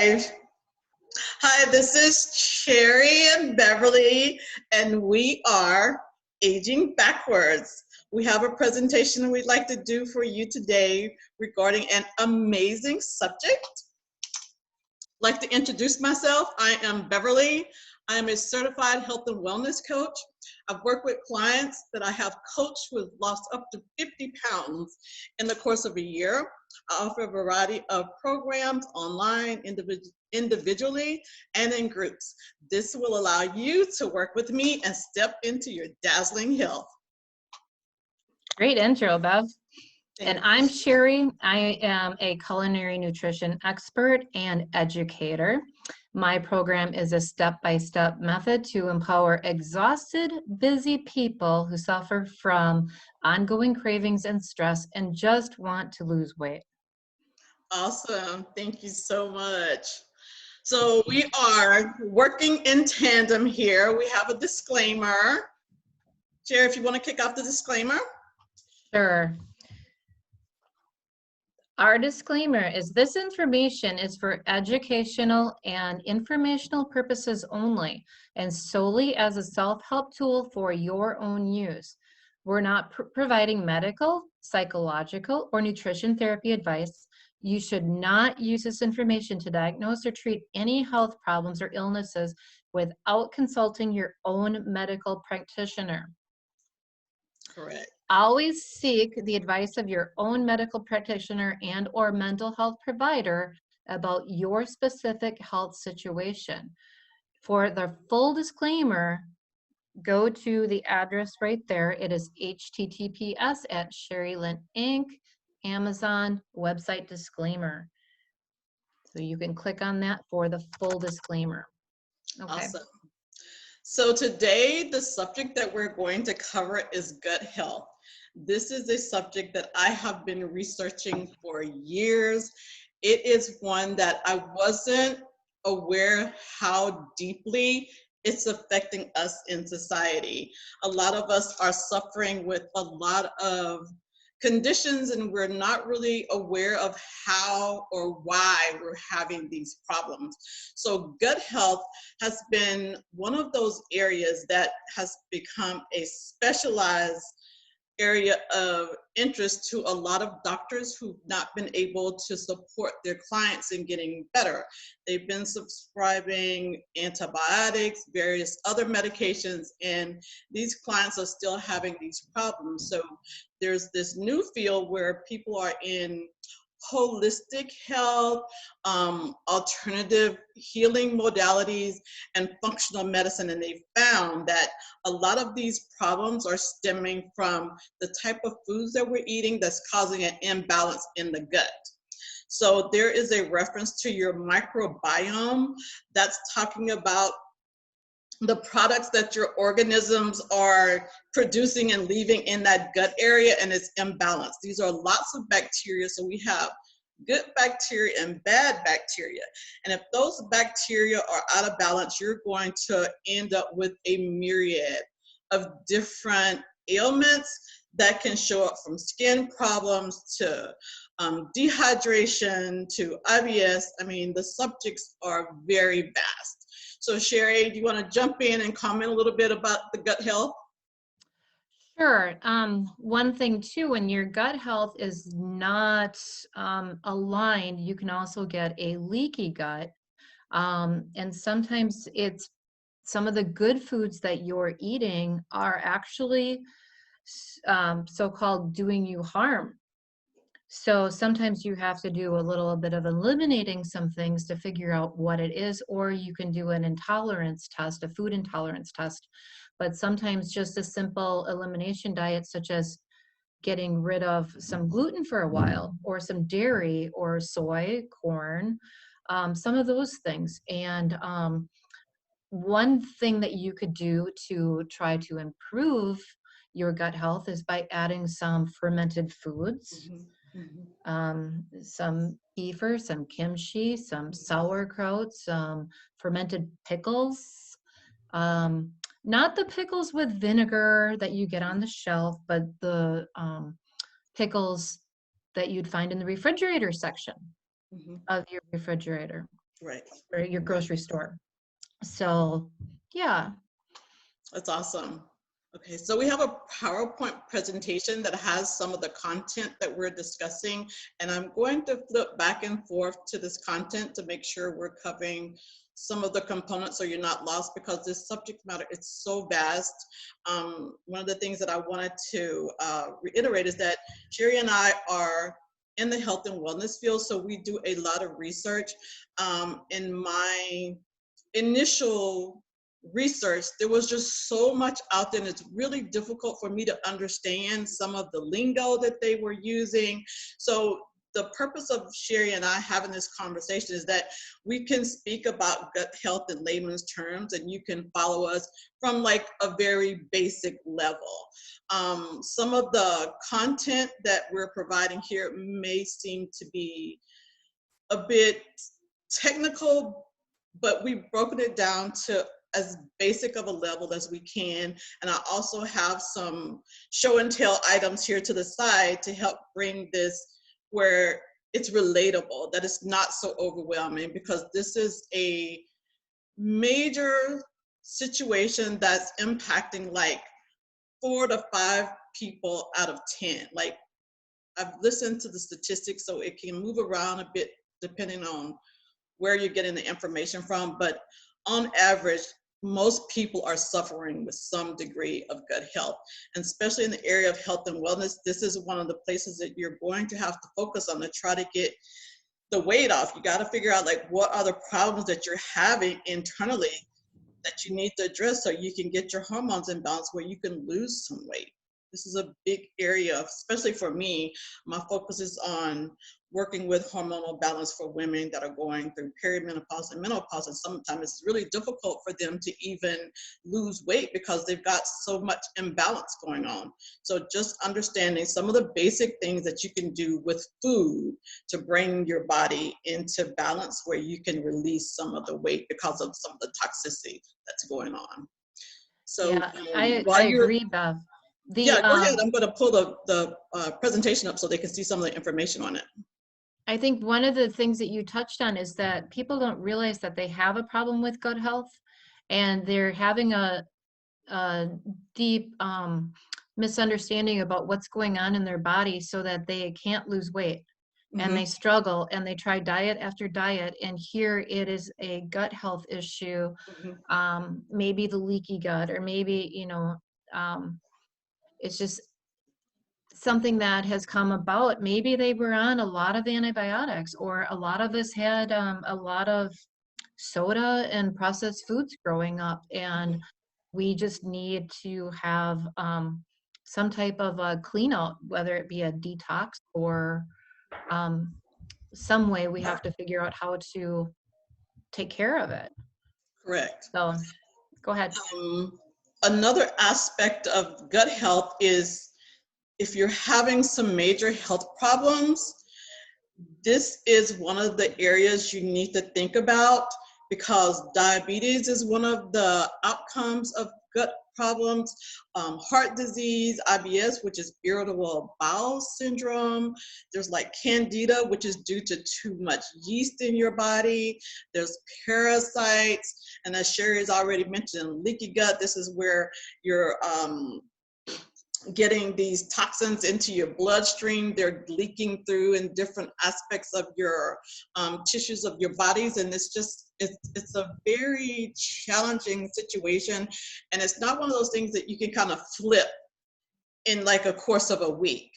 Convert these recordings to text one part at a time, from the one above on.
live. Hi, this is Cherie and Beverly, and we are Aging Backwards. We have a presentation we'd like to do for you today regarding an amazing subject. I'd like to introduce myself. I am Beverly. I am a certified health and wellness coach. I've worked with clients that I have coached who have lost up to 50 pounds in the course of a year. I offer a variety of programs online, individually, and in groups. This will allow you to work with me and step into your dazzling health. Great intro, Bev. And Thanks. I'm Cherie. I am a culinary nutrition expert and educator. My program is a step-by-step method to empower exhausted, busy people who suffer from ongoing cravings and stress and just want to lose weight. Awesome. Thank you so much. So we are working in tandem here. We have a disclaimer. Cherie, if you want to kick off the disclaimer. Sure. Our disclaimer is this information is for educational and informational purposes only and solely as a self-help tool for your own use. We're not providing medical, psychological, or nutrition therapy advice. You should not use this information to diagnose or treat any health problems or illnesses without consulting your own medical practitioner. Correct. Always seek the advice of your own medical practitioner and or mental health provider about your specific health situation. For the full disclaimer, go to the address right there. It is https://Cherie Inc. Amazon website disclaimer. So you can click on that for the full disclaimer. Okay. Awesome. So today, the subject that we're going to cover is gut health. This is a subject that I have been researching for years. It is one that I wasn't aware how deeply it's affecting us in society. A lot of us are suffering with a lot of conditions and we're not really aware of how or why we're having these problems. So gut health has been one of those areas that has become a specialized area of interest to a lot of doctors who've not been able to support their clients in getting better. They've been prescribing antibiotics, various other medications, and these clients are still having these problems. So there's this new field where people are in holistic health, alternative healing modalities, and functional medicine. And they found that a lot of these problems are stemming from the type of foods that we're eating that's causing an imbalance in the gut. So there is a reference to your microbiome that's talking about the products that your organisms are producing and leaving in that gut area, and it's imbalanced. These are lots of bacteria. So we have good bacteria and bad bacteria. And if those bacteria are out of balance, you're going to end up with a myriad of different ailments that can show up from skin problems to dehydration to IBS. I mean, the subjects are very vast. So Cherie, do you want to jump in and comment a little bit about the gut health? Sure. One thing too, when your gut health is not aligned, you can also get a leaky gut. And sometimes it's some of the good foods that you're eating are actually so-called doing you harm. So sometimes you have to do a little bit of eliminating some things to figure out what it is, or you can do an intolerance test, a food intolerance test. But sometimes just a simple elimination diet, such as getting rid of some gluten for a while, or some dairy or soy, corn, some of those things. And one thing that you could do to try to improve your gut health is by adding some fermented foods. Some kefir, some kimchi, some sauerkraut, some fermented pickles. Not the pickles with vinegar that you get on the shelf, but the pickles that you'd find in the refrigerator section of your refrigerator. Right. or your grocery store. So, yeah. That's awesome. Okay, so we have a PowerPoint presentation that has some of the content that we're discussing, and I'm going to flip back and forth to this content to make sure we're covering some of the components so you're not lost, because this subject matter is so vast. One of the things that I wanted to reiterate is that Cherie and I are in the health and wellness field, so we do a lot of research. In my initial research, there was just so much out there, and it's really difficult for me to understand some of the lingo that they were using. So the purpose of Cherie and I having this conversation is that we can speak about gut health in layman's terms, and you can follow us from like a very basic level. Some of the content that we're providing here may seem to be a bit technical, but we've broken it down to as basic of a level as we can. And I also have some show and tell items here to the side to help bring this where it's relatable, that it's not so overwhelming, because this is a major situation that's impacting like 4 to 5 people out of 10. Like, I've listened to the statistics, so it can move around a bit depending on where you're getting the information from, but on average, most people are suffering with some degree of gut health. And especially in the area of health and wellness, this is one of the places that you're going to have to focus on to try to get the weight off. You got to figure out like what are the problems that you're having internally that you need to address so you can get your hormones in balance where you can lose some weight. This is a big area, especially for me. My focus is on working with hormonal balance for women that are going through perimenopause and menopause. And sometimes it's really difficult for them to even lose weight because they've got so much imbalance going on. So just understanding some of the basic things that you can do with food to bring your body into balance where you can release some of the weight because of some of the toxicity that's going on. So Yeah, I while I you're, agree, Bev. The yeah, go ahead. I'm going to pull the presentation up so they can see some of the information on it. I think one of the things that you touched on is that people don't realize that they have a problem with gut health, and they're having a deep misunderstanding about what's going on in their body, so that they can't lose weight, and they Mm-hmm. struggle, and they try diet after diet, and here it is a gut health issue, Mm-hmm. maybe the leaky gut, or maybe, it's just something that has come about. Maybe they were on a lot of antibiotics, or a lot of us had a lot of soda and processed foods growing up, and we just need to have some type of a clean out, whether it be a detox or um, some way we have to figure out how to take care of it. Correct. So go ahead. Um, Another aspect of gut health is if you're having some major health problems, this is one of the areas you need to think about, because diabetes is one of the outcomes of gut problems, heart disease, IBS, which is irritable bowel syndrome. There's like candida, which is due to too much yeast in your body. There's parasites, and as Cherie has already mentioned, leaky gut. This is where you're getting these toxins into your bloodstream. They're leaking through in different aspects of your tissues of your bodies, and it's a very challenging situation, and it's not one of those things that you can kind of flip in like a course of a week.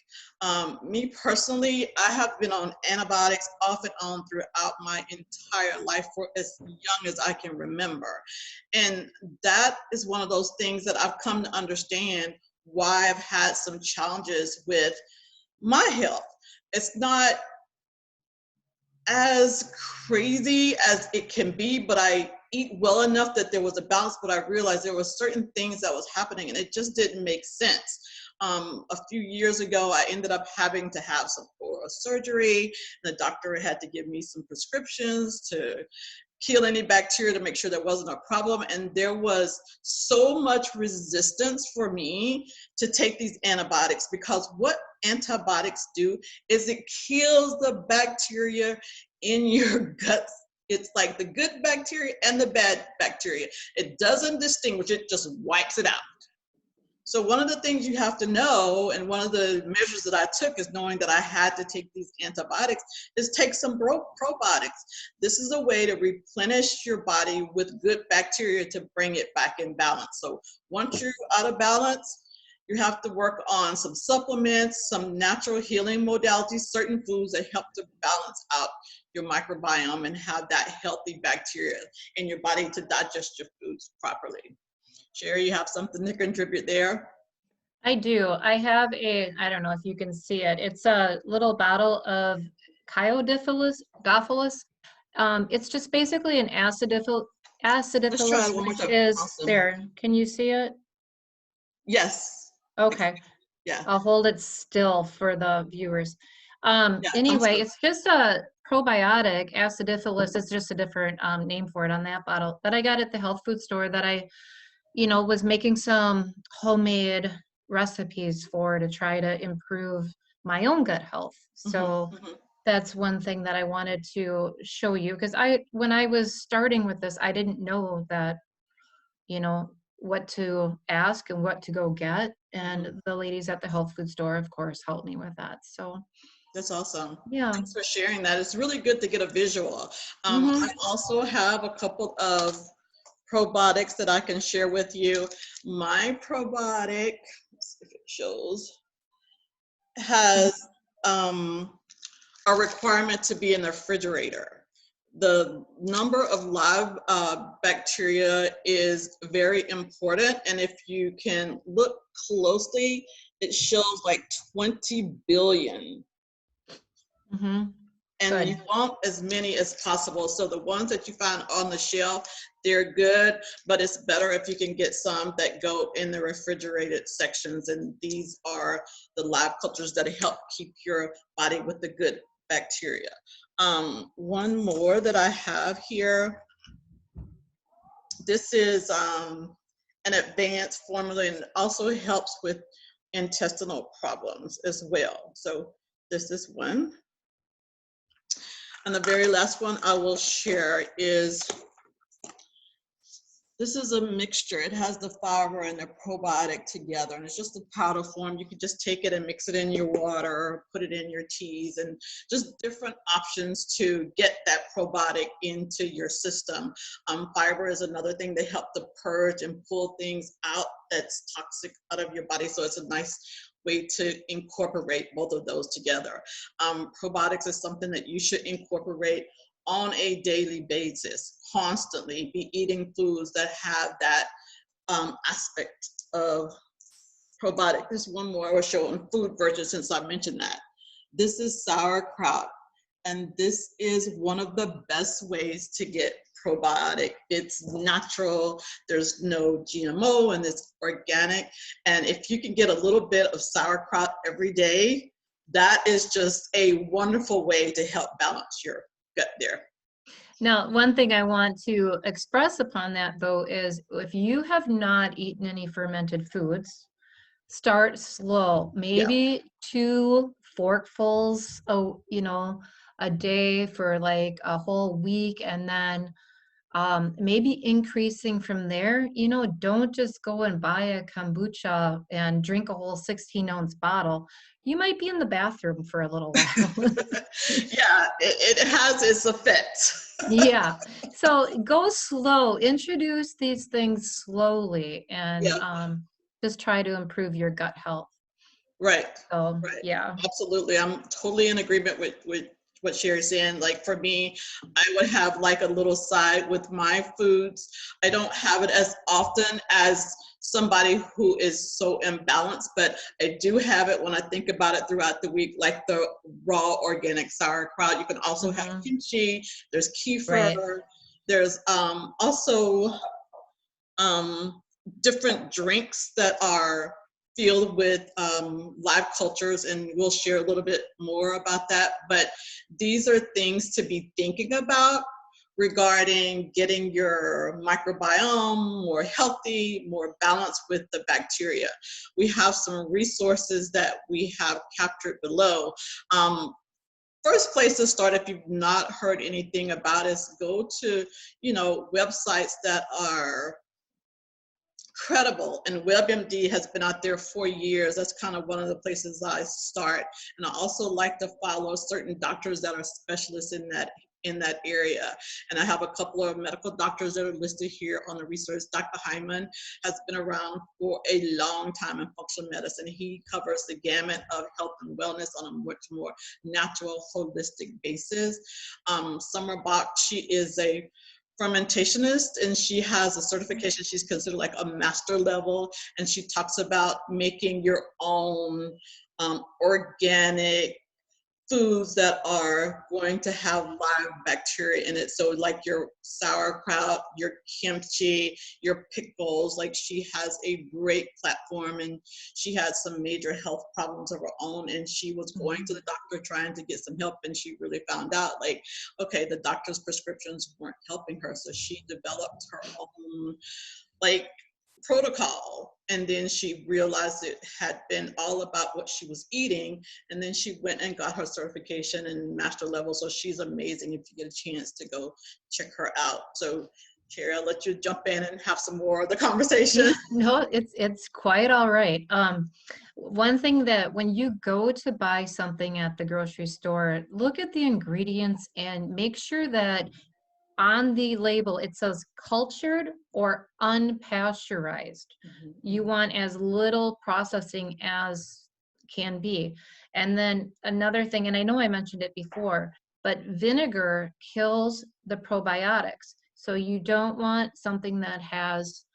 Me personally, I have been on antibiotics off and on throughout my entire life for as young as I can remember. And that is one of those things that I've come to understand why I've had some challenges with my health. It's not as crazy as it can be, but I eat well enough that there was a balance, but I realized there were certain things that was happening and it just didn't make sense. A few years ago, I ended up having to have some oral surgery. The doctor had to give me some prescriptions to kill any bacteria to make sure there wasn't a problem. And there was so much resistance for me to take these antibiotics, because what antibiotics do is it kills the bacteria in your guts It's like the good bacteria and the bad bacteria. It doesn't distinguish, it just wipes it out. So one of the things you have to know, and one of the measures that I took is knowing that I had to take these antibiotics, is take some probiotics. This is a way to replenish your body with good bacteria to bring it back in balance. So once you're out of balance, you have to work on some supplements, some natural healing modalities, certain foods that help to balance out your microbiome and have that healthy bacteria in your body to digest your foods properly. Cherie, you have something to contribute there? I do. I have I don't know if you can see it. It's a little bottle of Gophilus. It's just basically an Let's try acidophilus, it one more which time. is Awesome. there. Can you see it? Yes. Okay. Yeah. I'll hold it still for the viewers. Yeah. Sounds Anyway, good. it's just a probiotic. Acidophilus is just a different name for it on that bottle that I got at the health food store that I, was making some homemade recipes for to try to improve my own gut health. Mm-hmm, So mm-hmm. that's one thing that I wanted to show you because when I was starting with this, I didn't know that, what to ask and what to go get. Mm-hmm. And the ladies at the health food store, of course, helped me with that. So, That's awesome. yeah. Thanks for sharing that. It's really good to get a visual. I Mm-hmm. also have a couple of probiotics that I can share with you. My probiotic, let's see if it shows, has a requirement to be in the refrigerator. The number of live bacteria is very important, and if you can look closely, it shows like 20 billion. Mm-hmm. And you Good. want as many as possible. So the ones that you find on the shelf, they're good, but it's better if you can get some that go in the refrigerated sections. And these are the live cultures that help keep your body with the good bacteria. One more that I have here. This is an advanced formula and also helps with intestinal problems as well. So this is one. And the very last one I will share is, this is a mixture. It has the fiber and the probiotic together, and it's just a powder form. You can just take it and mix it in your water, put it in your teas, and just different options to get that probiotic into your system. Fiber is another thing that helps to purge and pull things out that's toxic out of your body. So it's a nice way to incorporate both of those together. Probiotics is something that you should incorporate on a daily basis, constantly be eating foods that have that aspect of probiotic. There's one more I will show on food version since I mentioned that. This is sauerkraut, and this is one of the best ways to get probiotic. It's natural, there's no GMO, and it's organic. And if you can get a little bit of sauerkraut every day, that is just a wonderful way to help balance your gut there. Now, one thing I want to express upon that, though, is if you have not eaten any fermented foods, start slow. Yeah. Maybe 2 forkfuls, a day for like a whole week, and then maybe increasing from there. Don't just go and buy a kombucha and drink a whole 16-ounce bottle. You might be in the bathroom for a little while. Yeah, it has its effect. Yeah. So go slow. Introduce these things slowly and Yeah, just try to improve your gut health. right, So, right. yeah. Absolutely. I'm totally in agreement with what Sherry's saying. Like for me, I would have like a little side with my foods. I don't have it as often as somebody who is so imbalanced, but I do have it when I think about it throughout the week, like the raw organic sauerkraut. You can also have Hmm. kimchi, there's kefir, Right. there's also different drinks that are filled with live cultures, and we'll share a little bit more about that. But these are things to be thinking about regarding getting your microbiome more healthy, more balanced with the bacteria. We have some resources that we have captured below. Um, first place to start, if you've not heard anything about it, is go to, websites that are credible, and WebMD has been out there for years. That's kind of one of the places I start. And I also like to follow certain doctors that are specialists in that area. And I have a couple of medical doctors that are listed here on the research. Dr. Hyman has been around for a long time in functional medicine. He covers the gamut of health and wellness on a much more natural, holistic basis. Summer Bach, she is a fermentationist, and she has a certification. She's considered like a master level, and she talks about making your own organic foods that are going to have live bacteria in it. So like your sauerkraut, your kimchi, your pickles, like she has a great platform, and she had some major health problems of her own, and she was going to the doctor trying to get some help, and she really found out like, okay, the doctor's prescriptions weren't helping her. So she developed her own like protocol, and then she realized it had been all about what she was eating, and then she went and got her certification in master level. So she's amazing. If you get a chance to go check her out. So Cherie, I'll let you jump in and have some more of the conversation. No, it's quite all right. One thing that when you go to buy something at the grocery store, look at the ingredients and make sure that on the label it says cultured or unpasteurized. You want as little processing as can be. And then another thing, and I know I mentioned it before, but vinegar kills the probiotics. So you don't want something that has,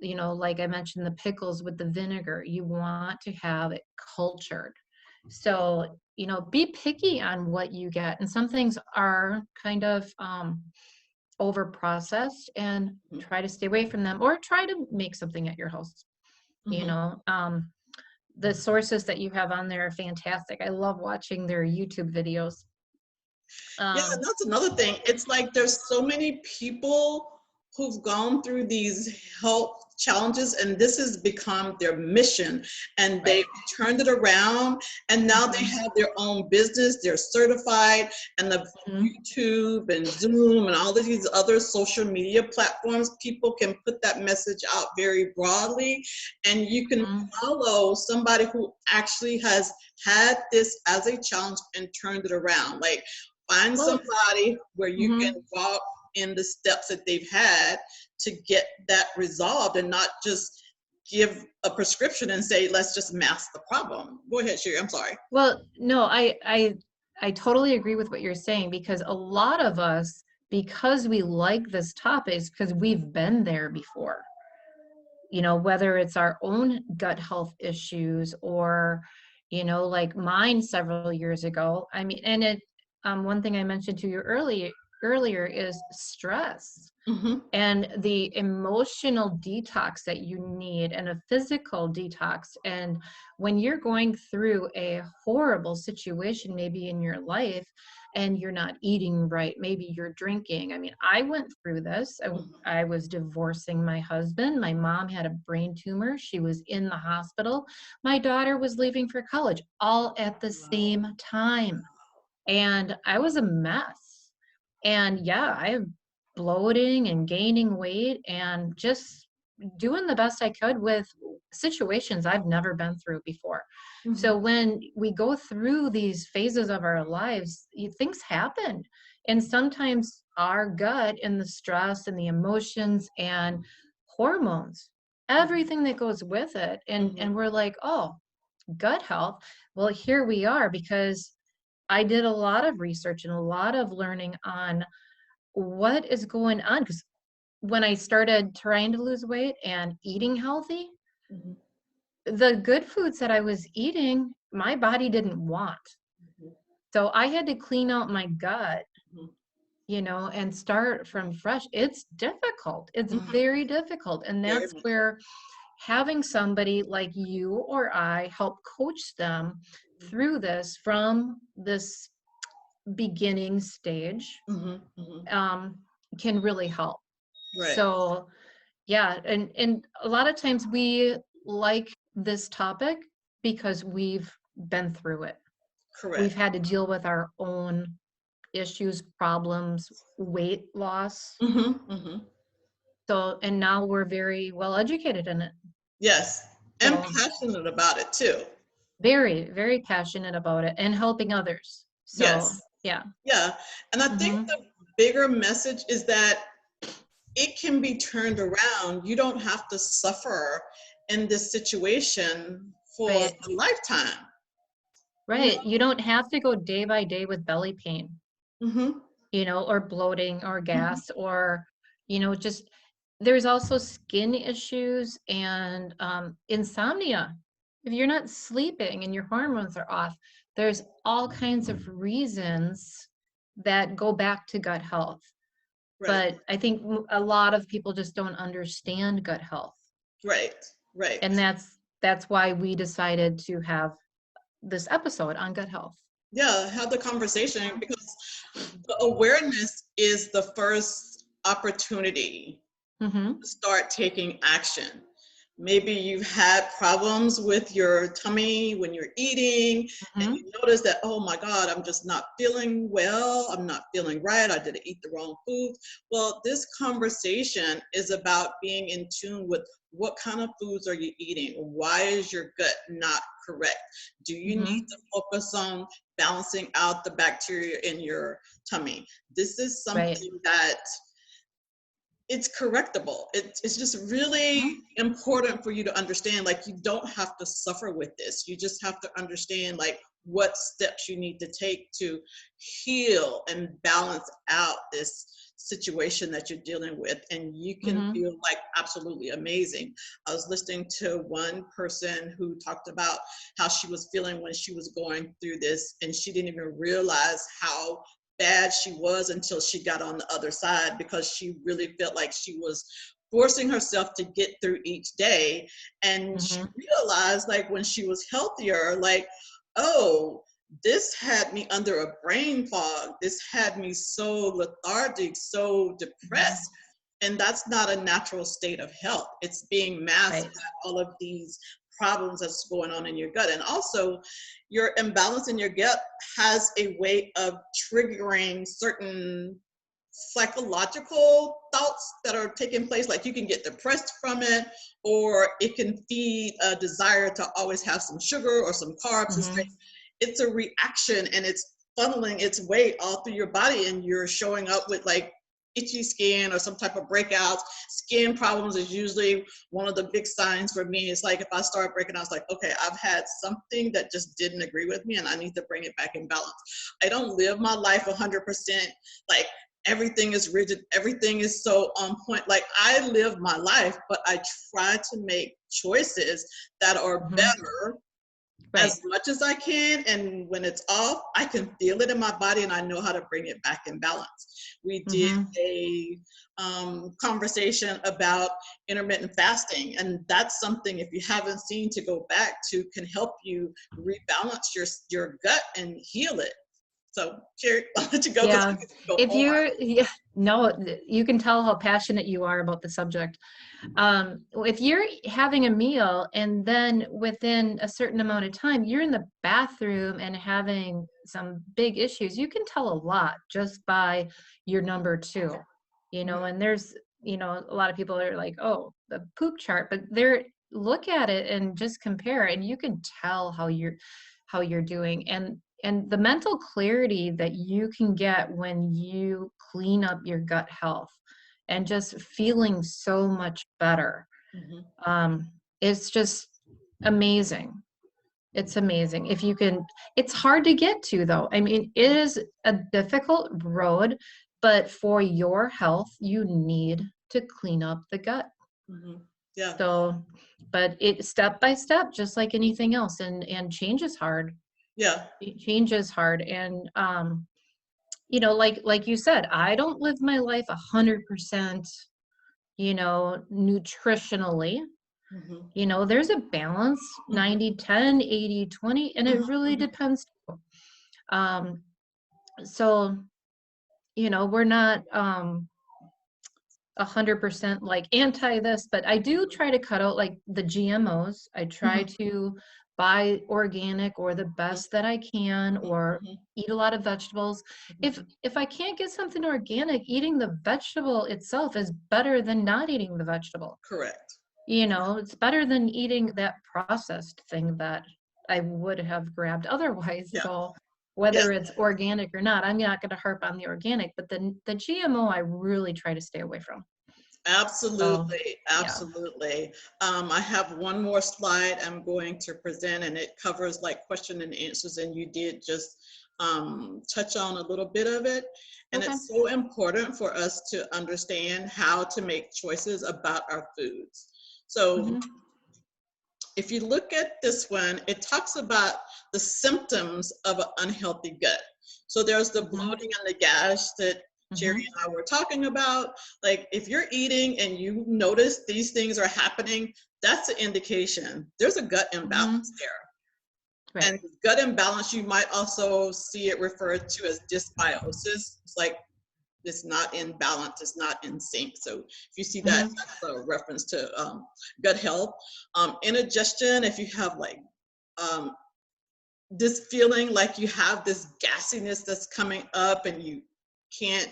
like I mentioned, the pickles with the vinegar. You want to have it cultured. So, be picky on what you get. And some things are kind of over processed, and try to stay away from them, or try to make something at your house. The sources that you have on there are fantastic. I love watching their YouTube videos. Yeah, and that's another thing. It's like there's so many people who've gone through these health challenges, and this has become their mission, and they've turned it around, and now they have their own business. They're certified, and the YouTube and Zoom and all of these other social media platforms, people can put that message out very broadly, and you can follow somebody who actually has had this as a challenge and turned it around. Like, find somebody where you can walk in the steps that they've had to get that resolved, and not just give a prescription and say, let's just mask the problem. Go ahead, Cherie. I'm sorry. Well, no, I totally agree with what you're saying, because a lot of us, because we like this topic, is because we've been there before. Whether it's our own gut health issues, or, like mine several years ago. I mean, and one thing I mentioned to you earlier is stress. And the emotional detox that you need, and a physical detox. And when you're going through a horrible situation, maybe in your life, and you're not eating right, maybe you're drinking. I mean, I went through this. I was divorcing my husband. My mom had a brain tumor. She was in the hospital. My daughter was leaving for college, all at the same time. And I was a mess. And yeah, I bloating and gaining weight, and just doing the best I could with situations I've never been through before. So when we go through these phases of our lives, things happen. And sometimes our gut, and the stress and the emotions and hormones, everything that goes with it. And we're like, oh, gut health. Well, here we are, because I did a lot of research and a lot of learning on what is going on. Because when I started trying to lose weight and eating healthy, the good foods that I was eating, my body didn't want. So I had to clean out my gut, and start from fresh. It's difficult. It's very difficult. And that's where having somebody like you or I help coach them through this, from this beginning stage, can really help. Right. So yeah, and a lot of times we like this topic because we've been through it. Correct. We've had to deal with our own issues, problems, weight loss. Hmm. Hmm. So, and now we're very well educated in it. Yes. And So, passionate about it too. very, very passionate about it and helping others. So, Yes. yeah. Yeah. And I think Mm-hmm. the bigger message is that it can be turned around. You don't have to suffer in this situation for Right. a lifetime. You Right. You don't have to go day by day with belly pain, know? Hmm. or bloating or Hmm. gas or, just there's also skin issues and insomnia. If you're not sleeping and your hormones are off, there's all kinds of reasons that go back to gut health. Right. But I think a lot of people just don't understand gut health. Right. Right. And that's why we decided to have this episode on gut health. Yeah. Have the conversation because the awareness is the first opportunity Mm-hmm. start taking action. Maybe you've had problems with your tummy when you're eating, and Mm-hmm. you notice that, oh my God, I'm just not feeling well. I'm not feeling right. I didn't eat the wrong food. Well, this conversation is about being in tune with what kind of foods are you eating? Why is your gut not correct? Do you need Mm-hmm. to focus on balancing out the bacteria in your tummy? This is Right. something that it's correctable. It's just really Mhm. important for you to understand, like, you don't have to suffer with this. You just have to understand, like, what steps you need to take to heal and balance out this situation that you're dealing with, and you can Mhm. feel like absolutely amazing. I was listening to one person who talked about how she was feeling when she was going through this, and she didn't even realize how bad she was until she got on the other side, because she really felt like she was forcing herself to get through each day. And she Mhm. realized, like, when she was healthier, like, oh, this had me under a brain fog. This had me so lethargic, so Mhm. depressed. And that's not a natural state of health. It's being masked Right. by all of these problems that's going on in your gut. And also, your imbalance in your gut has a way of triggering certain psychological thoughts that are taking place. Like, you can get depressed from it, or it can feed a desire to always have some sugar or some carbs. Mhm. It's a reaction, and it's funneling its way all through your body, and you're showing up with, like, itchy skin or some type of breakouts. Skin problems is usually one of the big signs for me. It's like, if I start breaking out, it's like, okay, I've had something that just didn't agree with me, and I need to bring it back in balance. I don't live my life 100% like everything is rigid, everything is so on point. Like, I live my life, but I try to make choices that are Mhm. better Right. as much as I can. And when it's off, I can feel it in my body, and I know how to bring it back in balance. We did Mhm. a conversation about intermittent fasting, and that's something, if you haven't seen, to go back to, can help you rebalance your gut and heal it. So, Cherie, I'll let you go because I Yeah. could go If on. you're, yeah, no, you can tell how passionate you are about the subject. If you're having a meal and then within a certain amount of time you're in the bathroom and having some big issues, you can tell a lot just by your number two, Mhm. and there's, a lot of people are like, oh, the poop chart, but they're look at it and just compare and you can tell how you're doing and the mental clarity that you can get when you clean up your gut health and just feeling so much better. Mhm. It's just amazing. It's amazing. If you can, it's hard to get to though. I mean, it is a difficult road, but for your health, you need to clean up the gut. Mhm. Yeah. So, but it step by step, just like anything else, and change is hard. Yeah. Change is hard, and like you said, I don't live my life 100%, nutritionally. Mhm. There's a balance, Mhm. 90-10, 80-20, and it Mhm. really Mhm. depends. Um, so, we're not 100% like anti this, but I do try to cut out like the GMOs. I try Mhm. to buy organic or the best that I can, or Mhm, eat a lot of vegetables. If mhm. if I can't get something organic, eating the vegetable itself is better than not eating the vegetable. Correct. You know, it's better than eating that processed thing that I would have grabbed otherwise. Yeah. So Yes. whether it's organic or not, I'm not going to harp on the organic, but the GMO I really try to stay away from. So Absolutely, yeah. absolutely. I have one more slide I'm going to present, and it covers like question and answers, and you did just touch on a little bit of it. And Okay. it's so important for us to understand how to make choices about our foods. So Hmm. if you look at this one, it talks about the symptoms of an unhealthy gut. So there's the Hmm. bloating and the gash that Cherie Hmm. and I were talking about. Like if you're eating and you notice these things are happening, that's an indication there's a gut imbalance Hmm. there. Right. And gut imbalance, you might also see it referred to as dysbiosis. It's like it's not in balance, it's not in sync. So if you see that, Hmm. that's a reference to gut health. Indigestion, if you have like um, this feeling like you have this gassiness that's coming up and you can't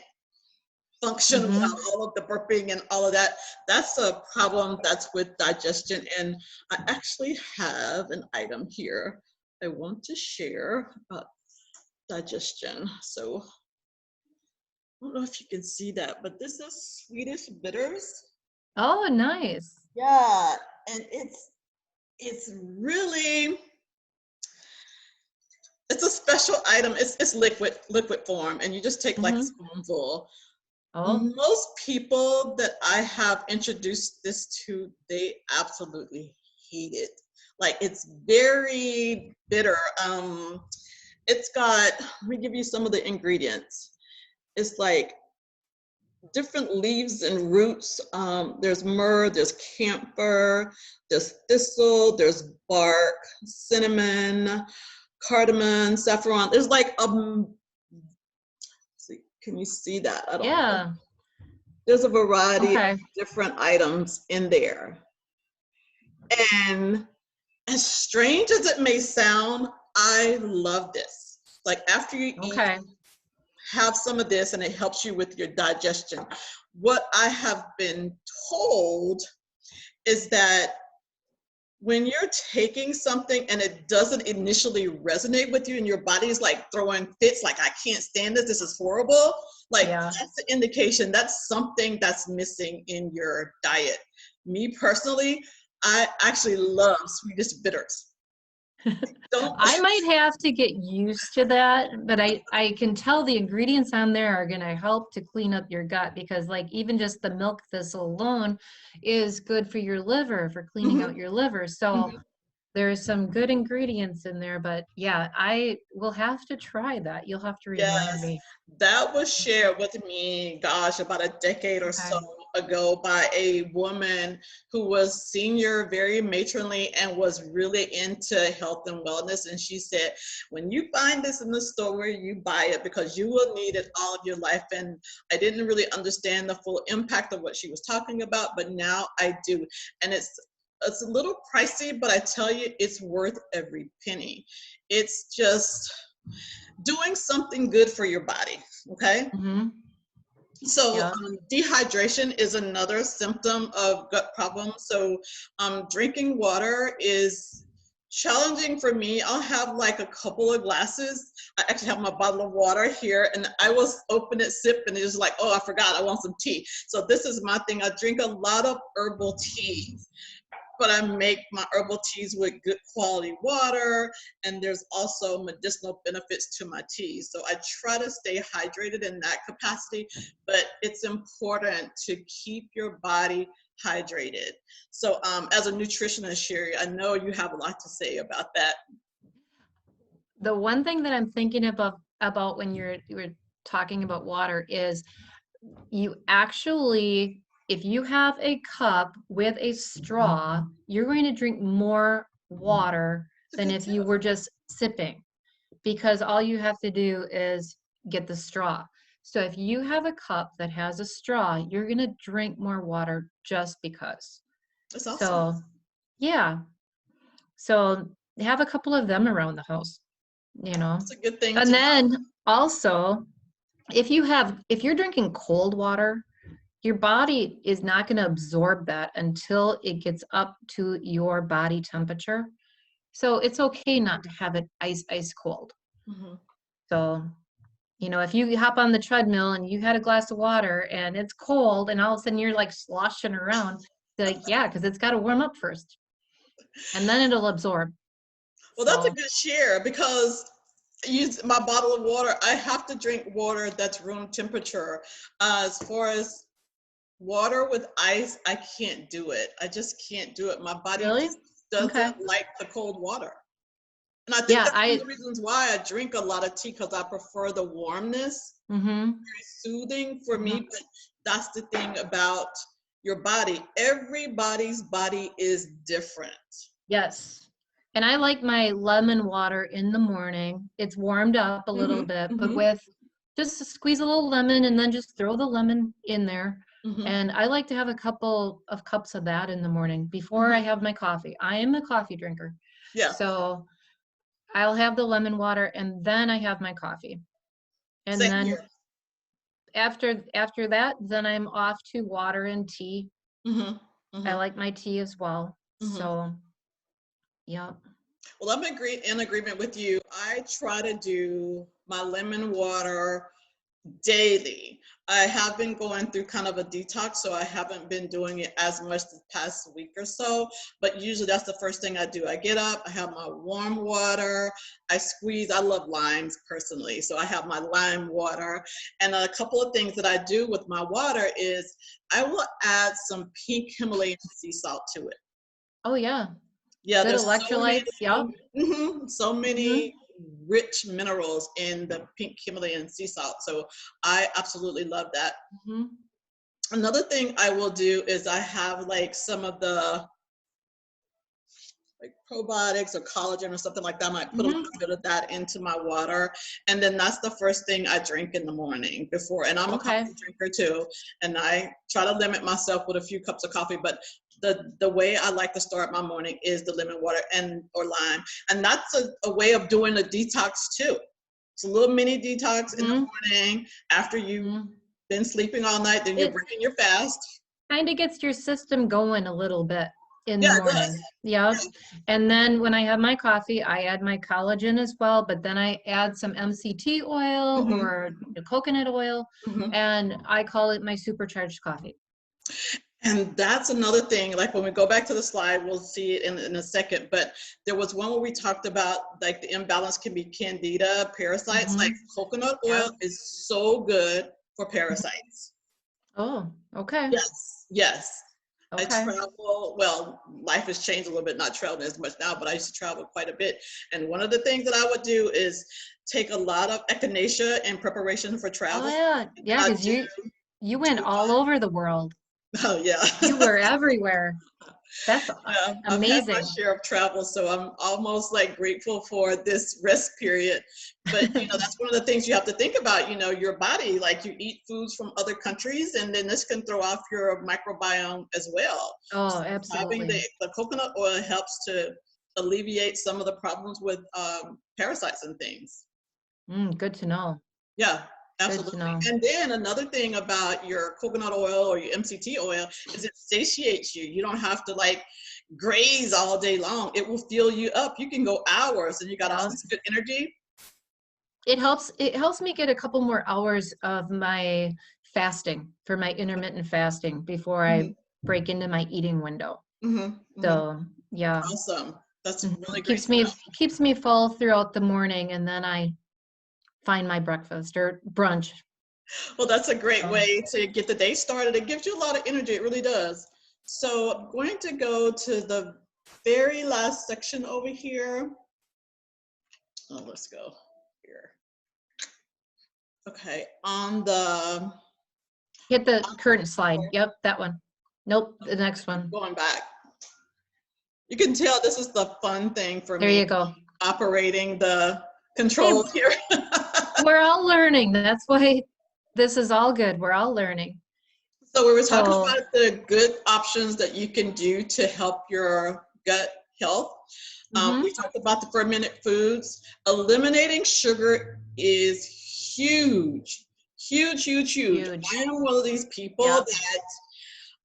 function without Hmm. all of the burping and all of that, that's a problem that's with digestion. And I actually have an item here I want to share about digestion. So I don't know if you can see that, but this is Swedish bitters. Oh, nice. Yeah, and it's really it's a special item. It's liquid form, and you just take like a Hmm. spoonful. Oh. Most people that I have introduced this to, they absolutely hate it. Like it's very bitter. It's got. Let me give you some of the ingredients. It's like different leaves and roots. There's myrrh, there's camphor, there's thistle, there's bark, cinnamon, cardamom, saffron. There's like see, can you see that? I don't know. Yeah. There's a variety of Okay. different items in there. And as strange as it may sound, I love this. Like after you eat, Okay. have some of this and it helps you with your digestion. What I have been told is that when you're taking something and it doesn't initially resonate with you and your body's like throwing fits, like I can't stand this, this is horrible, like Yeah. that's the indication that's something that's missing in your diet. Me personally, I actually love Swedish bitters. Don't. I might have to get used to that, but I can tell the ingredients on there are going to help to clean up your gut, because like even just the milk thistle alone is good for your liver, for cleaning Mhm, out your liver. So mhm. there's some good ingredients in there, but yeah, I will have to try that. You'll have to remind Yes, me. that was shared with me, gosh, about a decade or so Okay. ago by a woman who was senior, very matronly, and was really into health and wellness. And she said, when you find this in the store, you buy it because you will need it all of your life. And I didn't really understand the full impact of what she was talking about, but now I do. And it's a little pricey, but I tell you, it's worth every penny. It's just doing something good for your body. Okay. Mm-hmm. So Yeah. dehydration is another symptom of gut problems. So drinking water is challenging for me. I'll have like a couple of glasses. I actually have my bottle of water here, and I will open it, sip, and it's like, oh, I forgot, I want some tea. So this is my thing. I drink a lot of herbal teas, but I make my herbal teas with good quality water, and there's also medicinal benefits to my teas. So I try to stay hydrated in that capacity, but it's important to keep your body hydrated. So as a nutritionist, Cherie, I know you have a lot to say about that. The one thing that I'm thinking about when you're talking about water is you actually, if you have a cup with a straw, you're going to drink more water It's a than good if tip. you were just sipping, because all you have to do is get the straw. So if you have a cup that has a straw, you're going to drink more water just because. It's awesome. So, yeah. So have a couple of them around the house, you know. It's a good thing And to know. then also, if you're drinking cold water, your body is not going to absorb that until it gets up to your body temperature. So it's okay not to have it ice cold. Mhm. So, if you hop on the treadmill and you had a glass of water and it's cold and all of a sudden you're like sloshing around, like, yeah, because it's got to warm up first and then it'll absorb. Well, that's a So, good share because use my bottle of water. I have to drink water that's room temperature. As far as water with ice, I can't do it. I just can't do it. My body really? just Okay. doesn't like the cold water. And I think Yeah, that's one of the reasons why I drink a lot of tea, because I prefer the warmness. mm-hmm, Very soothing for mm-hmm. me, but that's the thing about your body. Everybody's body is different. Yes. And I like my lemon water in the morning. It's warmed up a little Hmm. bit, but Hmm. with just squeeze a little lemon and then just throw the lemon in there. Hmm. And I like to have a couple of cups of that in the morning before I Hmm. have my coffee. I am a coffee drinker. Yeah, So I'll have the lemon water and then I have my coffee. And same then here. after that, then I'm off to water and tea. Hmm. I Hmm. like my tea as well. Hmm. So, yeah. Well, I'm in agreement with you. I try to do my lemon water daily. I have been going through kind of a detox, so I haven't been doing it as much the past week or so. But usually that's the first thing I do. I get up, I have my warm water, I squeeze. I love limes personally, so I have my lime water. And a couple of things that I do with my water is I will add some pink Himalayan sea salt to it. Oh, yeah. Yeah, Good there's so many, electrolytes. Yep. so Mm-hmm. many rich minerals in the pink Himalayan sea salt. So I absolutely love that. Mm-hmm. Another thing I will do is I have like some of the like probiotics or collagen or something like that. I might put a little Mm-hmm. bit of that into my water. And then that's the first thing I drink in the morning before. And I'm a Okay. coffee drinker too. And I try to limit myself with a few cups of coffee. But the way I like to start my morning is the lemon water and or lime. And that's a way of doing a detox too. It's a little mini detox in the Mm-hmm. morning after you've Mm-hmm. been sleeping all night, then you're It breaking your fast. kind of gets your system going a little bit in the Yeah, it does. morning. Yep. Yeah. And then when I have my coffee, I add my collagen as well, but then I add some MCT oil Hmm. or coconut oil, Hmm. and I call it my supercharged coffee. And that's another thing, like when we go back to the slide, we'll see it in a second, but there was one where we talked about like the imbalance can be candida, parasites, Mm-hmm. like coconut oil Yep. is so good for parasites. Oh, okay. Yes, yes. I Okay. travel, well, life has changed a little bit, not traveling as much now, but I used to travel quite a bit. And one of the things that I would do is take a lot of echinacea in preparation for Oh travel. yeah. And Yeah, I because you went do, all over the world. oh yeah. You were everywhere. That's Yeah, I've had my amazing. share of travel, so I'm almost like grateful for this rest period. But that's one of the things you have to think about. Your body, like you eat foods from other countries, and then this can throw off your microbiome as well. Oh, So having absolutely. the coconut oil helps to alleviate some of the problems with parasites and things. Good to know. Yeah, Good to absolutely. know. And then another thing about your coconut oil or your MCT oil is it satiates you. You don't have to like graze all day long. It will fill you up. You can go hours and you got all Yeah. this good energy. It helps me get a couple more hours of my fasting for my intermittent fasting before I Hmm. break into my eating window. Hmm. Hmm. So, yeah. Awesome. That's really Mhm. great Keeps to me know. keeps me full throughout the morning and then I find my breakfast or brunch. Well, that's a great So, way to get the day started. It gives you a lot of energy. It really does. So I'm going to go to the very last section over here. Oh, let's go here. Okay, on the hit the current slide. Yep, that one. Nope, the next one. going back. You can tell this is the fun thing for There me, you go. operating the Hey, controls here. we're all learning. That's why this is all good. We're all learning. So we were talking So, about the good options that you can do to help your gut health. Mm-hmm. We talked about the fermented foods. Eliminating sugar is huge, huge, huge, huge. I Huge. am one of these people Yep. that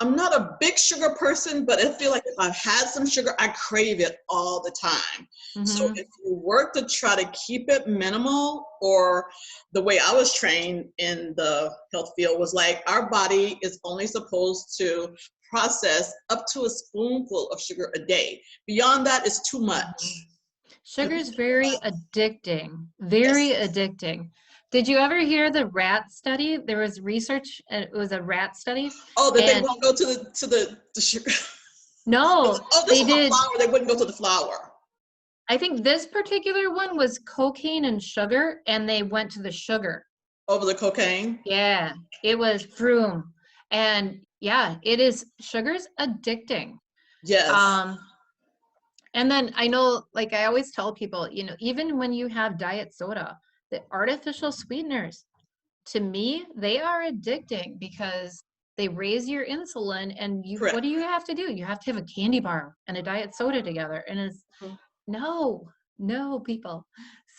I'm not a big sugar person, but I feel like if I've had some sugar, I crave it all the time. So Mm-hmm. if you work to try to keep it minimal, or the way I was trained in the health field was like our body is only supposed to process up to a spoonful of sugar a day. Beyond that is too Mm-hmm. much. Sugar is very addicting, very Yes. addicting. Did you ever hear the rat study? There was research, and it was a rat study, Oh, that they and won't go to the sugar. no, Oh, this they was a did. flour. They wouldn't go to the flour. I think this particular one was cocaine and sugar, and they went to the sugar. Over the cocaine. Yeah, it was Froome. And yeah, it is, sugar's addicting. Yes. Um, and then I know, like I always tell people, even when you have diet soda, the artificial sweeteners, to me, they are addicting because they raise your insulin and what Correct. do you have to do? You have to have a candy bar and a diet soda together. And it's no, no, people.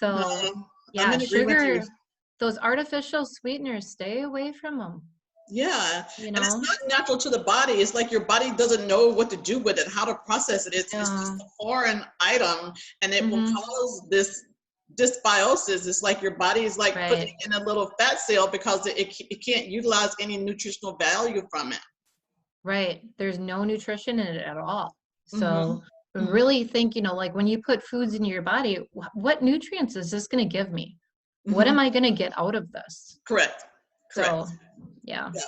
No, So I'm yeah, in agreement with you. sugar, those artificial sweeteners, stay away from them, Yeah, you and it's know? not natural to the body. It's like your body doesn't know what to do with it, how to process it. It's just Yeah. a foreign item, and it will Mm-hmm. cause this dysbiosis. It's like your body is like putting Right. it in a little fat cell because it can't utilize any nutritional value from it. Right. There's no nutrition in it at all. Mm-hmm. So Mm-hmm. really think, like when you put foods into your body, what nutrients is this going to give me? What Mm-hmm. am I going to get out of this? Correct. So, Correct. yeah. Yeah.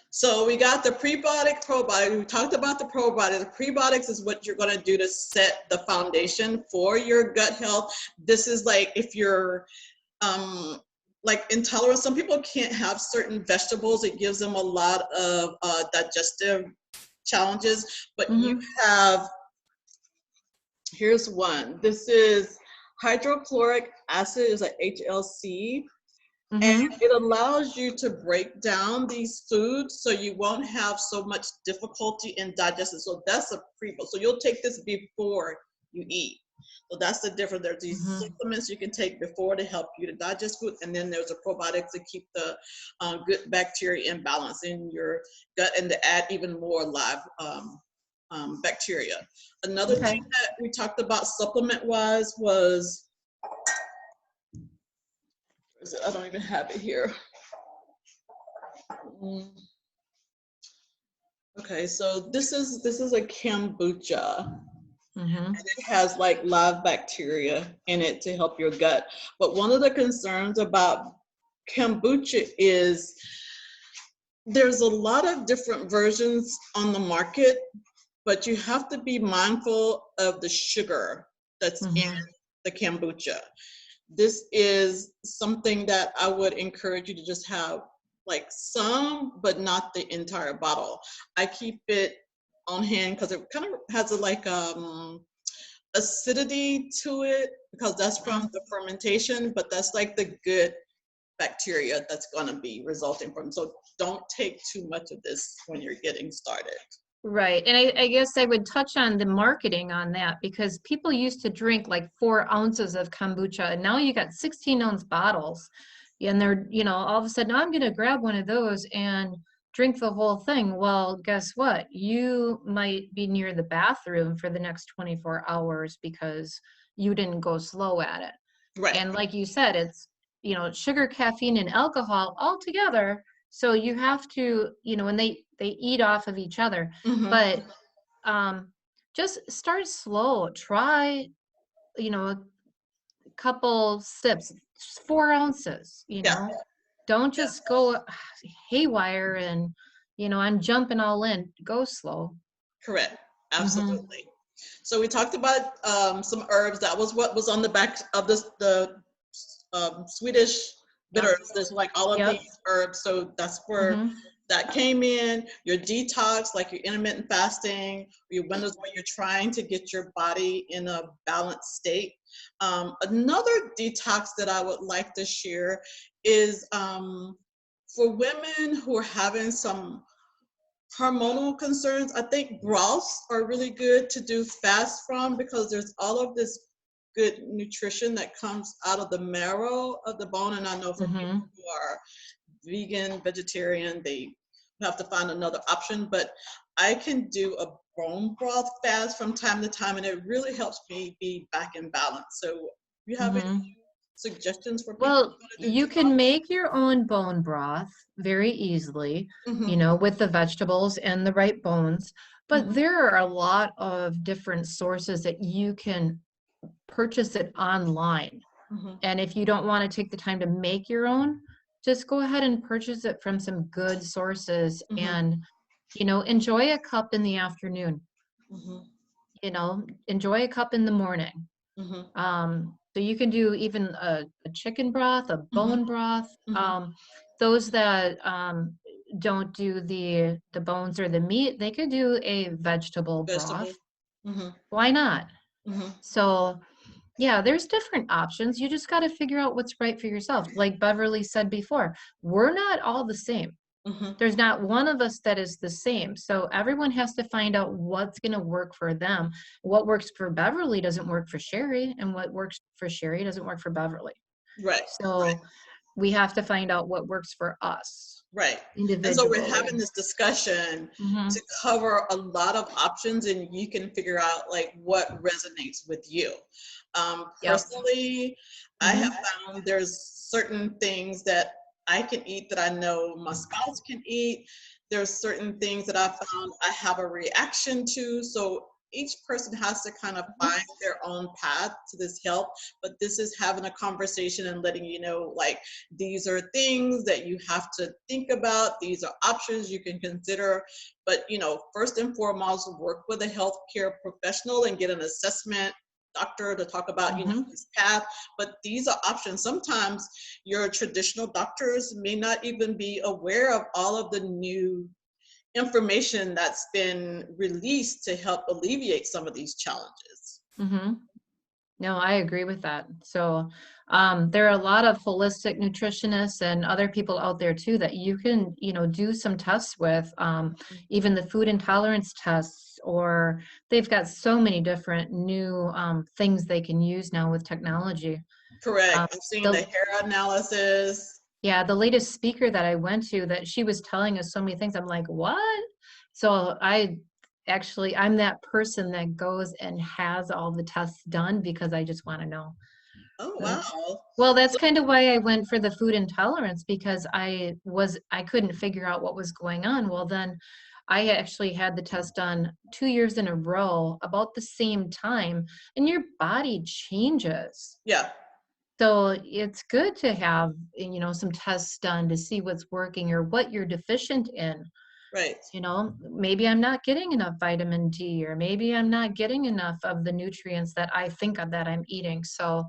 So we got the prebiotic, probiotic. We talked about the probiotics. The prebiotics is what you're going to do to set the foundation for your gut health. This is like if you're like intolerant, some people can't have certain vegetables. It gives them a lot of digestive challenges. But you Mm-hmm. have, here's one. This is hydrochloric acid, is a HLC, and Mm-hmm. it allows you to break down these foods so you won't have so much difficulty in digestion. So that's a pre. So you'll take this before you eat. So that's the difference. There's these Mm-hmm. supplements you can take before to help you to digest food, and then there's a probiotic to keep the good bacteria in balance in your gut and to add even more live bacteria. Another Okay. thing that we talked about supplement wise was, I don't even have it here. Mm. Okay, so this is a kombucha. Mm-hmm. It has like live bacteria in it to help your gut. But one of the concerns about kombucha is there's a lot of different versions on the market, but you have to be mindful of the sugar that's in Mm-hmm. the kombucha. This is something that I would encourage you to just have like some, but not the entire bottle. I keep it on hand because it kind of has a like acidity to it because that's from the fermentation, but that's like the good bacteria that's going to be resulting from. So don't take too much of this when you're getting started. Right. And I guess I would touch on the marketing on that because people used to drink like 4 ounces of kombucha and now you got 16-ounce bottles. And they're, all of a sudden, I'm going to grab one of those and drink the whole thing. Well, guess what? You might be near the bathroom for the next 24 hours because you didn't go slow at it. Right. And like you said, it's, sugar, caffeine, and alcohol all together. So you have to, and they eat off of each other. Mm-hmm. But just start slow. Try, a couple sips, 4 ounces, Yeah. Don't Yeah. just go haywire and, I'm jumping all in. Go slow. Correct. Mm-hmm. Absolutely. So we talked about some herbs. That was what was on the back of this, the Swedish Yep. bitters. There's like all of Yep. these herbs. So that's where Mm-hmm. that came in. Your detox, like your intermittent fasting, your windows where you're trying to get your body in a balanced state. Another detox that I would like to share is for women who are having some Hormonal concerns, I think broths are really good to do fast from because there's all of this good nutrition that comes out of the marrow of the bone. And I know for Mm-hmm. people who are vegan, vegetarian, they have to find another option. But I can do a bone broth fast from time to time, and it really helps me be back in balance. So, you have any Mm-hmm. suggestions for people Well, who want to do you can broths? make your own bone broth very easily, Mm-hmm, with the vegetables and the right bones. But mm-hmm, there are a lot of different sources that you can purchase it online. mm-hmm, And if you don't want to take the time to make your own, just go ahead and purchase it from some good sources mm-hmm, and, enjoy a cup in the afternoon, mm-hmm, enjoy a cup in the morning. mm-hmm, So you can do even a chicken broth, a mm-hmm, bone broth. mm-hmm. Those that don't do the bones or the meat, they could do a vegetable broth. Vegetable. Mm-hmm, Why not? mm-hmm, So yeah, there's different options. You just got to figure out what's right for yourself. Like Beverly said before, we're not all the same. mm-hmm. There's not one of us that is the same. So everyone has to find out what's going to work for them. What works for Beverly doesn't work for Cherie, and what works for Cherie doesn't work for Beverly. Right, right. So we have to find out what works for us Right. And so we're individually. having this discussion to Hmm. cover a lot of options, and you can figure out like what resonates with you. Yep. Personally, I have Hmm. found there's certain things that I can eat that I know my spouse can eat. There's certain things that I found I have a reaction to. So each person has to kind of find their own path to this health, but this is having a conversation and letting you know, like, these are things that you have to think about. These are options you can consider. But, first and foremost, work with a healthcare professional and get an assessment doctor to talk about, Hmm. this path. But these are options. Sometimes your traditional doctors may not even be aware of all of the new information that's been released to help alleviate some of these challenges. Hmm. No, I agree with that. So, there are a lot of holistic nutritionists and other people out there too that you can, do some tests with, even the food intolerance tests, or they've got so many different new things they can use now with technology. Um, Correct. I've seen the the hair analysis. Yeah, the latest speaker that I went to, that she was telling us so many things. I'm like, what? So I'm that person that goes and has all the tests done because I just want to know. Oh, Uh, wow. Well, that's So, kind of why I went for the food intolerance, because I couldn't figure out what was going on. Well, then I actually had the test done 2 years in a row about the same time, and your body changes. yeah, So it's good to have, some tests done to see what's working or what you're deficient in. right. Maybe I'm not getting enough vitamin D, or maybe I'm not getting enough of the nutrients that I think of that I'm eating. So,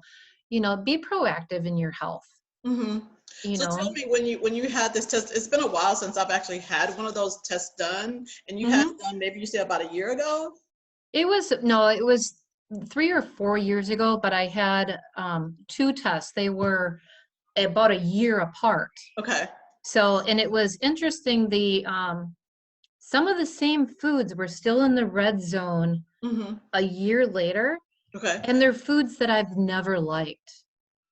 be proactive in your health, Hmm. you So tell know. me, when you had this test, it's been a while since I've actually had one of those tests done, and you had it Hmm. done maybe you said about a year ago? It was 3 or 4 years ago, but I had two tests. They were about a year apart. Okay. So, and it was interesting. Some of the same foods were still in the red zone Hmm. a year later, Okay. and they're foods that I've never liked,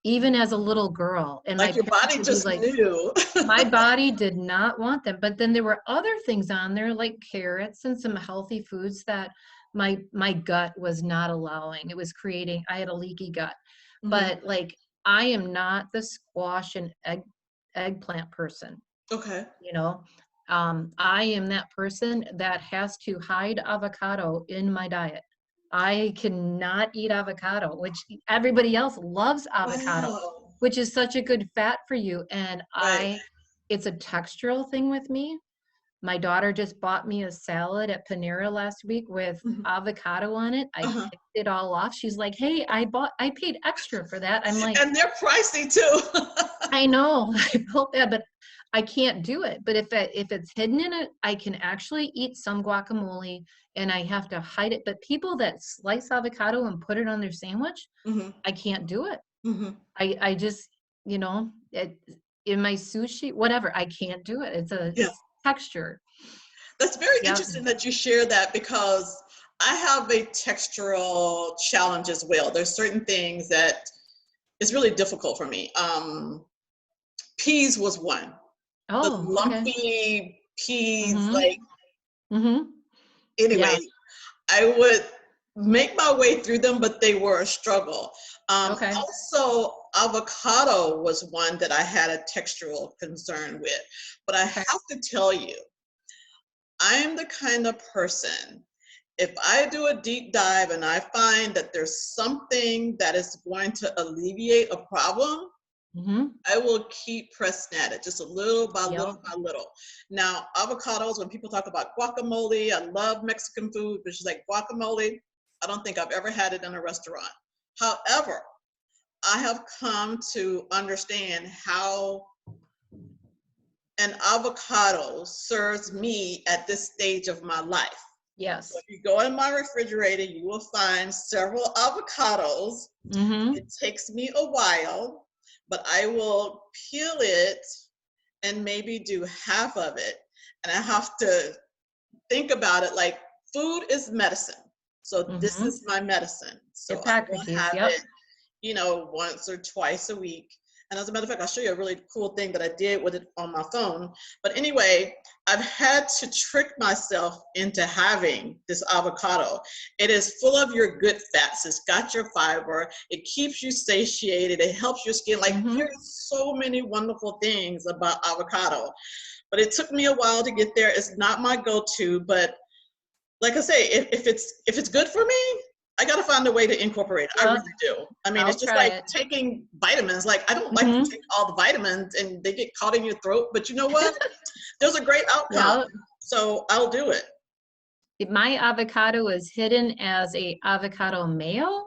even as a little girl. And my Like your parents body would be just like, knew. my body did not want them. But then there were other things on there, like carrots and some healthy foods that my gut was not allowing. It was creating, I had a leaky gut. Hmm. But like, I am not the squash and eggplant person. Okay. you know I am that person that has to hide avocado in my diet. I cannot eat avocado, which everybody else loves avocado, Wow. which is such a good fat for you. And Right. it's a textural thing with me. My daughter just bought me a salad at Panera last week with Mhm. avocado on it. I Uh-huh. picked it all off. She's like, hey, I paid extra for that. I'm like, And they're pricey too. I know. I felt bad, but I can't do it. But if it's hidden in it, I can actually eat some guacamole, and I have to hide it. But people that slice avocado and put it on their sandwich, Hmm. I can't do it. Hmm. I just, in my sushi, whatever, I can't do it. Yeah. It's texture. That's very Yep. interesting that you share that, because I have a textural challenge as well. There's certain things that it's really difficult for me. Peas was one. The Oh, okay. lumpy peas, Mm-hmm. like, Mm-hmm. anyway, Yes. I would make my way through them, but they were a struggle. Okay. Also, avocado was one that I had a textural concern with. But I Okay. have to tell you, I am the kind of person, if I do a deep dive and I find that there's something that is going to alleviate a problem, Mm-hmm. I will keep pressing at it, just a little by little Yep. by little. Now, avocados, when people talk about guacamole, I love Mexican food, but she's like, guacamole, I don't think I've ever had it in a restaurant. However, I have come to understand how an avocado serves me at this stage of my life. So Yes. if you go in my refrigerator, you will find several avocados. Mm-hmm. It takes me a while, but I will peel it and maybe do half of it. And I have to think about it like food is medicine. So this Mm-hmm. is my medicine. So I will Hippocrates. have Yep. it, once or twice a week. And as a matter of fact, I'll show you a really cool thing that I did with it on my phone. But anyway, I've had to trick myself into having this avocado. It is full of your good fats. It's got your fiber. It keeps you satiated. It helps your skin. Like, Mm-hmm. there's so many wonderful things about avocado. But it took me a while to get there. It's not my go-to, but like I say, if it's good for me, I got to find a way to incorporate it. I Yep. really do. I mean, I'll it's just try like it. taking vitamins. Like, I don't like to Mm-hmm. take all the vitamins and they get caught in your throat, but you know what? There's a great outcome. Yep. So I'll do it. My avocado is hidden as a avocado mayo,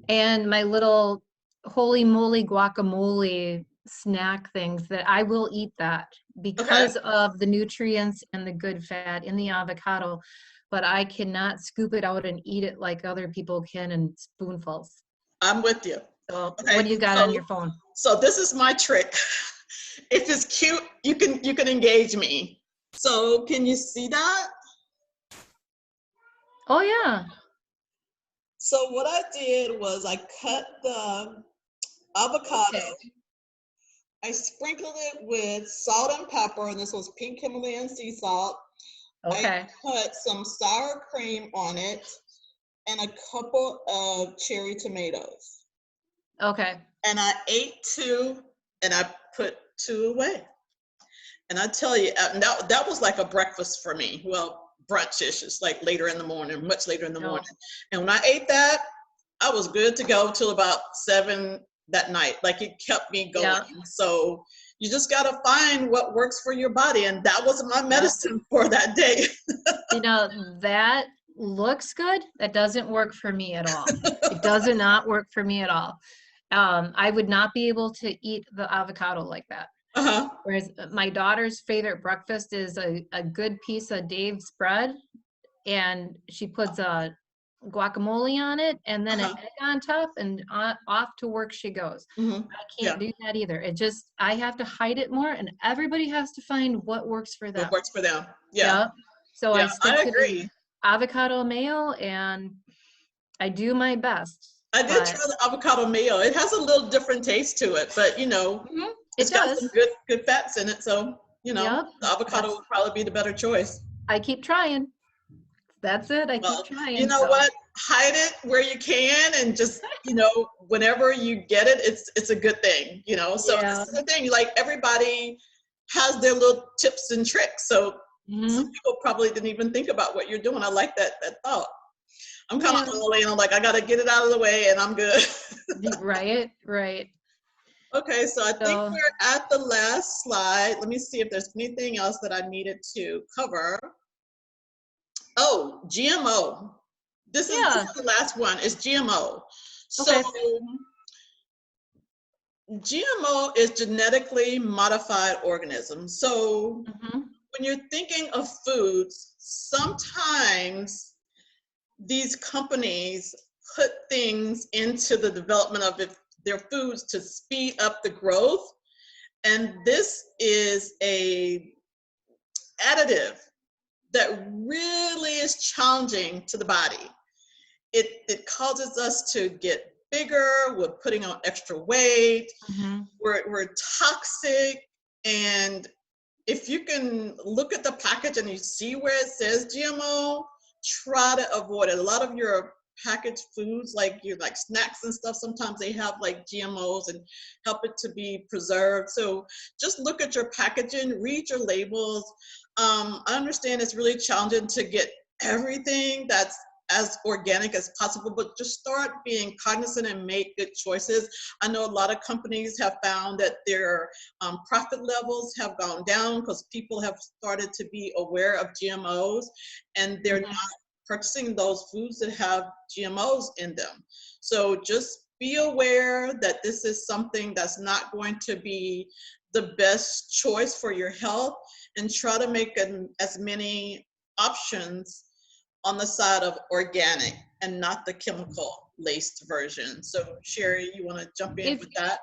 and my little holy moly guacamole snack things that I will eat that Okay. because of the nutrients and the good fat in the avocado, but I cannot scoop it out and eat it like other people can in spoonfuls. I'm with you. So what Okay. do you got on So your phone? so this is my trick. If it's cute, you can engage me. So can you see that? Oh yeah. So what I did was I cut the avocado. Okay. I sprinkled it with salt and pepper, and this was pink Himalayan sea salt. I Okay. put some sour cream on it and a couple of cherry tomatoes. Okay. And I ate two, and I put two away. And I tell you, that was like a breakfast for me. Well, brunch-ish. It's like later in the morning, much later in the No. morning. And when I ate that, I was good to go till about 7 that night. Like, it kept me going. Yeah. So you just got to find what works for your body. And that was my Yep. medicine for that day. That looks good. That doesn't work for me at all. It does not work for me at all. I would not be able to eat the avocado like that. Uh-huh. Whereas my daughter's favorite breakfast is a good piece of Dave's bread, and she puts a guacamole on it and then an Uh-huh. egg on top, and off to work she goes. Mm-hmm. I Yeah. can't do that either. I have to hide it more, and everybody has to find what works for What them. works for them. Yeah. Yep. So I Yeah. stick I to the agree. avocado mayo, and I do my best. I did But try the avocado mayo. It has a little different taste to it, but it it's got some does. good fats in it. So, Yep. the avocado That's would probably be the better choice. I keep trying. That's it. I keep Well, you trying. know So what? Hide it where you can, and just, whenever you get it, it's a good thing, So this yeah. is the thing, like, everybody has their little tips and tricks. So some Hmm. people probably didn't even think about what you're doing. I like that thought. I'm kind of Yeah. early, and I'm like, I got to get it out of the way, and I'm good. Right. Right. Okay, so I think So we're at the last slide. Let me see if there's anything else that I needed to cover. Oh, GMO. This is yeah. the last one. It's GMO. So Okay. GMO is genetically modified organisms. So Hmm. when you're thinking of foods, sometimes these companies put things into the development of their foods to speed up the growth. And this is a additive that really is challenging to the body. It causes us to get bigger, we're putting on extra weight, Mm-hmm. we're toxic. And if you can look at the package and you see where it says GMO, try to avoid it. A lot of your packaged foods, like your like snacks and stuff, sometimes they have like GMOs and help it to be preserved. So just look at your packaging, read your labels. I understand it's really challenging to get everything that's as organic as possible, but just start being cognizant and make good choices. I know a lot of companies have found that their profit levels have gone down because people have started to be aware of GMOs, and they're not purchasing those foods that have GMOs in them. So just be aware that this is something that's not going to be the best choice for your health, and try to make as many options on the side of organic and not the chemical laced version. So Cherie, you want to jump in If with that?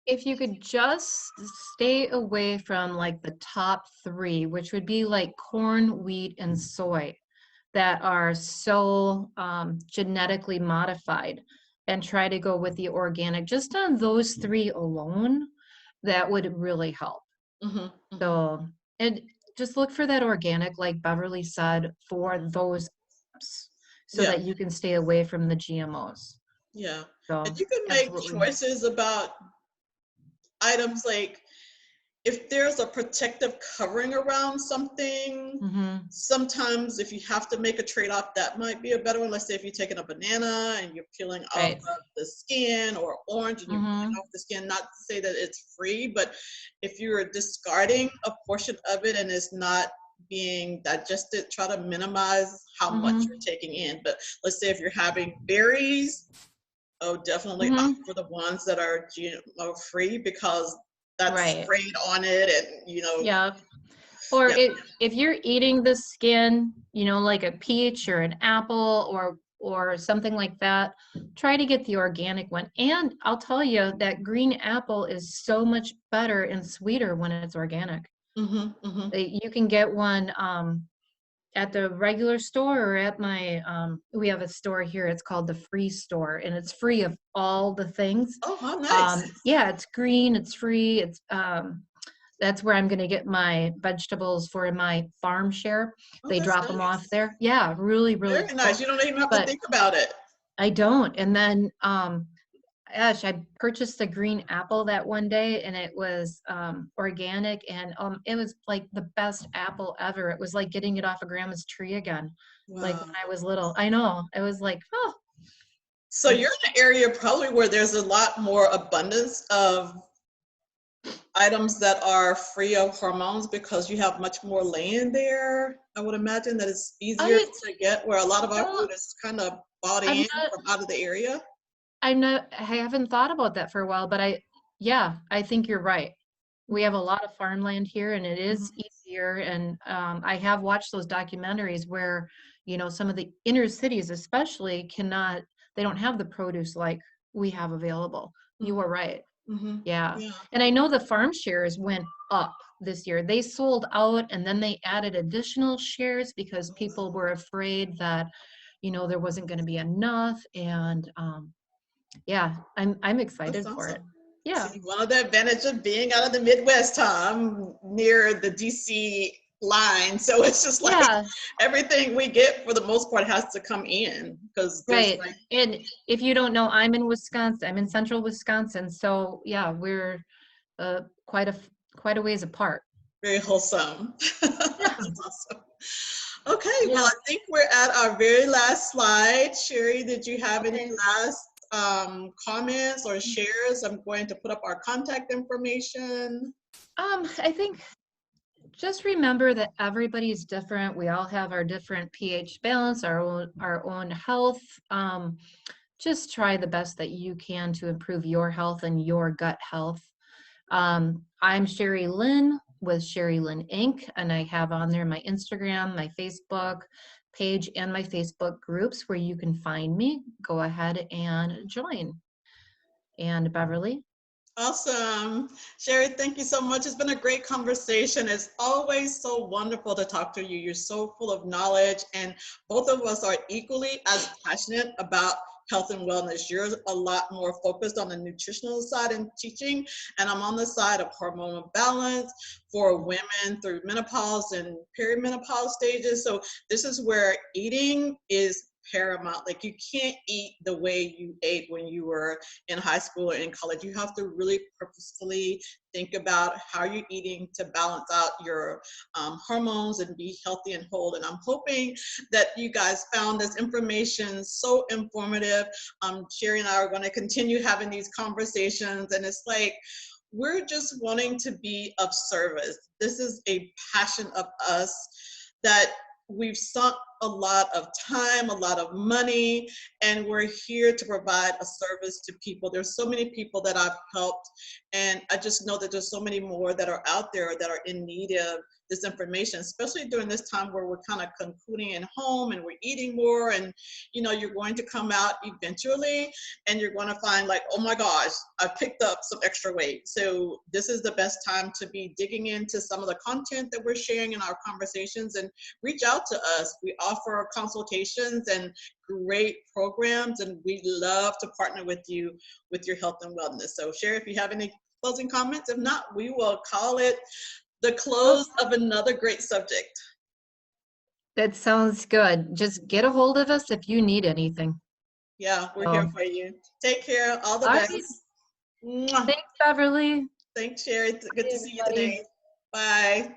if you could just stay away from like the top three, which would be like corn, wheat, and soy, that are so genetically modified, and try to go with the organic, just on those three alone, that would really help. Mm-hmm, mm-hmm. So, and just look for that organic, like Beverly said, for those apps, so Yeah, that you can stay away from the GMOs. yeah. And So, you can make absolutely. choices about items like if there's a protective covering around something. Mm-hmm. Sometimes if you have to make a trade-off, that might be a better one. Let's say if you're taking a banana and you're peeling off Right. of the skin, or orange and you're peeling Mm-hmm. off the skin, not to say that it's free, but if you're discarding a portion of it and it's not being digested, try to minimize how much Mm-hmm. you're taking in. But let's say if you're having berries, oh, definitely opt Mm-hmm. for the ones that are GMO free, because that's Right. sprayed on it, and Yeah. Or yeah. if you're eating the skin, like a peach or an apple or something like that, try to get the organic one. And I'll tell you that green apple is so much better and sweeter when it's organic. Mm-hmm, mm-hmm. You can get one at the regular store, or at my we have a store here, it's called the Free Store, and it's free of all the things. Oh, how nice. Yeah, it's green, it's free, it's that's where I'm going to get my vegetables for my farm share. Oh, They that's drop them off nice. there. Yeah, really, really Very cool. nice. You don't even have to But think about it. I don't. And then, gosh, I purchased a green apple that one day, and it was organic, and it was like the best apple ever. It was like getting it off of grandma's tree again, like when Wow. I was little. I know. It was like, oh, So you're it's in an area probably where there's a lot more abundance of items that are free of hormones, because you have much more land there. I would imagine that it's easier I to get, where a lot of our no, food is kind of bought I'm in not. from out of the area. I haven't thought about that for a while, but yeah, I think you're right. We have a lot of farmland here, and it is Mhm. easier. And I have watched those documentaries where, some of the inner cities especially they don't have the produce like we have available. You Mhm. are right. Mhm. Yeah. Yeah. And I know the farm shares went up this year. They sold out, and then they added additional shares because people were afraid that, there wasn't going to be enough. And yeah, I'm That's excited for it. awesome. Yeah. See, one of the advantages of being out of the Midwest, huh? I'm near the DC line, so it's just like Yeah, everything we get for the most part has to come in, because there's right. like, And if you don't know, I'm in Wisconsin. I'm in central Wisconsin. So yeah, we're uh quite a quite a ways apart. very wholesome. Yeah. That's awesome. Okay, well, Yeah. I think we're at our very last slide. Cherie, did you have any Okay. last comments or shares? I'm going to put up our contact information. I think just remember that everybody's different. We all have our different pH balance, our own health. Just try the best that you can to improve your health and your gut health. I'm Cherie Lynn with Cherie Lynn Inc., and I have on there my Instagram, my Facebook page, and my Facebook groups where you can find me. Go ahead and join. And Beverly? Awesome. Cherie, thank you so much. It's been a great conversation. It's always so wonderful to talk to you. You're so full of knowledge, and both of us are equally as passionate about health and wellness. You're a lot more focused on the nutritional side and teaching, and I'm on the side of hormonal balance for women through menopause and perimenopause stages. So this is where eating is paramount. Like, you can't eat the way you ate when you were in high school or in college. You have to really purposefully think about how you're eating to balance out your hormones and be healthy and whole. And I'm hoping that you guys found this information so informative. Cherie and I are going to continue having these conversations, and it's like, we're just wanting to be of service. This is a passion of us that we've sunk a lot of time, a lot of money, and we're here to provide a service to people. There's so many people that I've helped, and I just know that there's so many more that are out there that are in need of this information, especially during this time where we're kind of concluding in home and we're eating more, and you're going to come out eventually and you're going to find like, oh my gosh, I picked up some extra weight. So this is the best time to be digging into some of the content that we're sharing in our conversations, and reach out to us. We offer consultations and great programs, and we love to partner with you with your health and wellness. So Cherie, if you have any closing comments, if not, we will call it the Oh, close of another great subject. that sounds good. Just get a hold of us if you need anything. Yeah, we're here So, for you. Take care. All the all best. right. Mwah. Thanks, Beverly. Thanks, Cherie. Good Bye, to see you everybody. today. Bye.